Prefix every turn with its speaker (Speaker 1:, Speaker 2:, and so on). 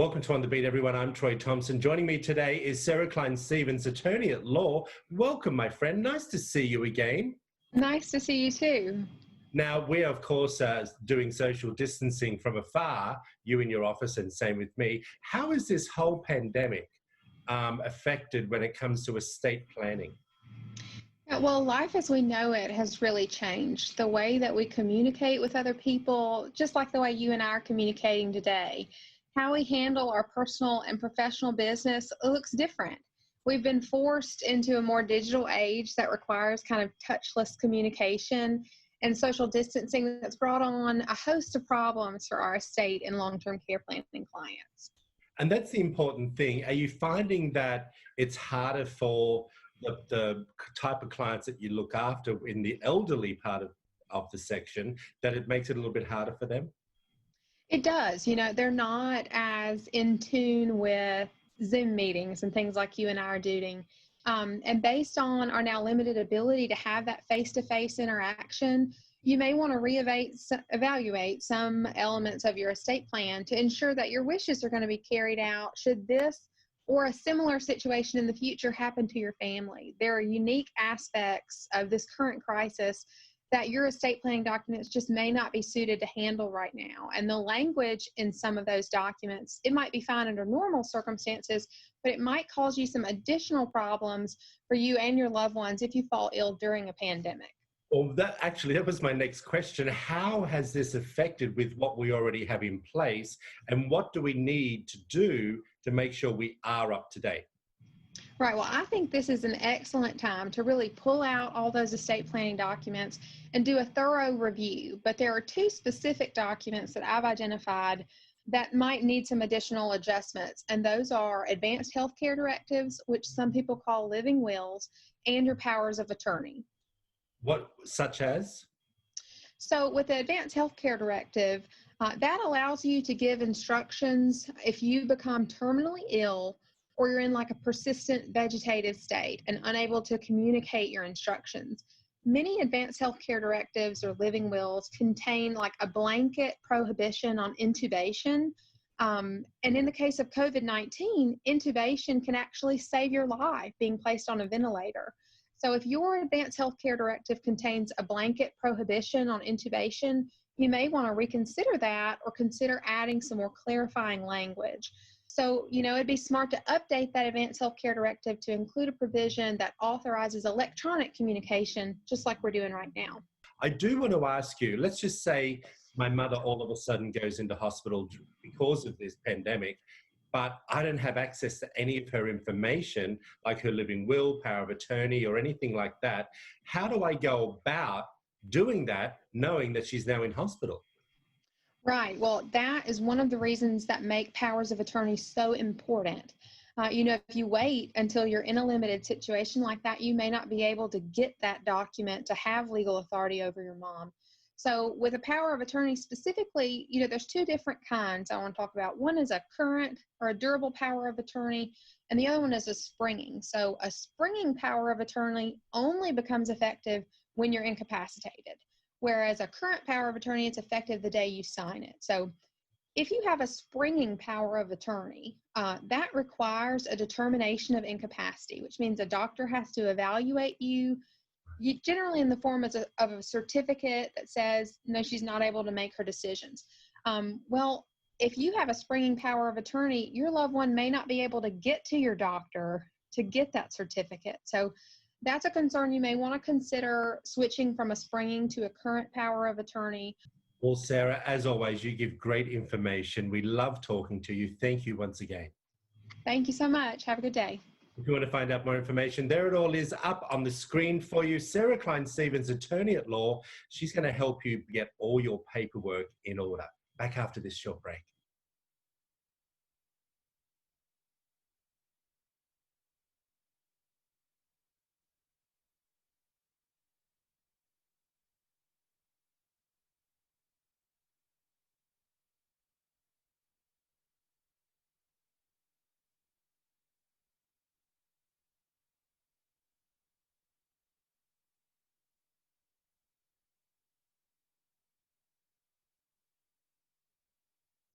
Speaker 1: Welcome to On the Beat, everyone. I'm Troy Thompson. Joining me today is Sarah Cline, attorney at law. Welcome, my friend. Nice to see you again.
Speaker 2: Nice to see you too.
Speaker 1: Now, we're, of course, doing social distancing from afar, you in your office and same with me. How is this whole pandemic affected when it comes to estate planning?
Speaker 2: Well, life as we know it has really changed. The way that we communicate with other people, just like the way you and I are communicating today, how we handle our personal and professional business looks different. We've been forced into a more digital age that requires kind of touchless communication and social distancing that's brought on a host of problems for our estate and long-term care planning clients.
Speaker 1: And that's the important thing. Are you finding that it's harder for the type of clients that you look after in the elderly part of the section, that it makes it a little bit harder for them?
Speaker 2: It does. They're not as in tune with Zoom meetings and things like you and I are doing. And based on our now limited ability to have that face-to-face interaction, you may want to evaluate some elements of your estate plan to ensure that your wishes are going to be carried out should this or a similar situation in the future happen to your family. There are unique aspects of this current crisis that your estate planning documents just may not be suited to handle right now. And the language in some of those documents, it might be fine under normal circumstances, but it might cause you some additional problems for you and your loved ones if you fall ill during a pandemic.
Speaker 1: Well, that was my next question. How has this affected with what we already have in place, and what do we need to do to make sure we are up to date?
Speaker 2: Right. Well, I think this is an excellent time to really pull out all those estate planning documents and do a thorough review. But there are two specific documents that I've identified that might need some additional adjustments, and those are advanced healthcare directives, which some people call living wills, and your powers of attorney.
Speaker 1: What, such as?
Speaker 2: So with the advanced healthcare directive, that allows you to give instructions if you become terminally ill or you're in like a persistent vegetative state and unable to communicate your instructions. Many advanced healthcare directives or living wills contain like a blanket prohibition on intubation. And in the case of COVID-19, intubation can actually save your life being placed on a ventilator. So if your advanced healthcare directive contains a blanket prohibition on intubation, you may want to reconsider that or consider adding some more clarifying language. So, it'd be smart to update that advanced healthcare directive to include a provision that authorizes electronic communication, just like we're doing right now.
Speaker 1: I do want to ask you, let's just say my mother all of a sudden goes into hospital because of this pandemic, but I don't have access to any of her information, like her living will, power of attorney, or anything like that. How do I go about doing that, knowing that she's now in hospital?
Speaker 2: Right. Well, that is one of the reasons that make powers of attorney so important. If you wait until you're in a limited situation like that, you may not be able to get that document to have legal authority over your mom. So with a power of attorney specifically, there's two different kinds I want to talk about. One is a current or a durable power of attorney, and the other one is a springing. So a springing power of attorney only becomes effective when you're incapacitated, whereas a current power of attorney, it's effective the day you sign it. So if you have a springing power of attorney, that requires a determination of incapacity, which means a doctor has to evaluate you generally in the form of a certificate that says, no, she's not able to make her decisions. Well, if you have a springing power of attorney, your loved one may not be able to get to your doctor to get that certificate. So that's a concern. You may want to consider switching from a springing to a current power of attorney.
Speaker 1: Well, Sarah, as always, you give great information. We love talking to you. Thank you once again.
Speaker 2: Thank you so much. Have a good day.
Speaker 1: If you want to find out more information, there it all is up on the screen for you. Sarah Cline, attorney at law. She's going to help you get all your paperwork in order. Back after this short break.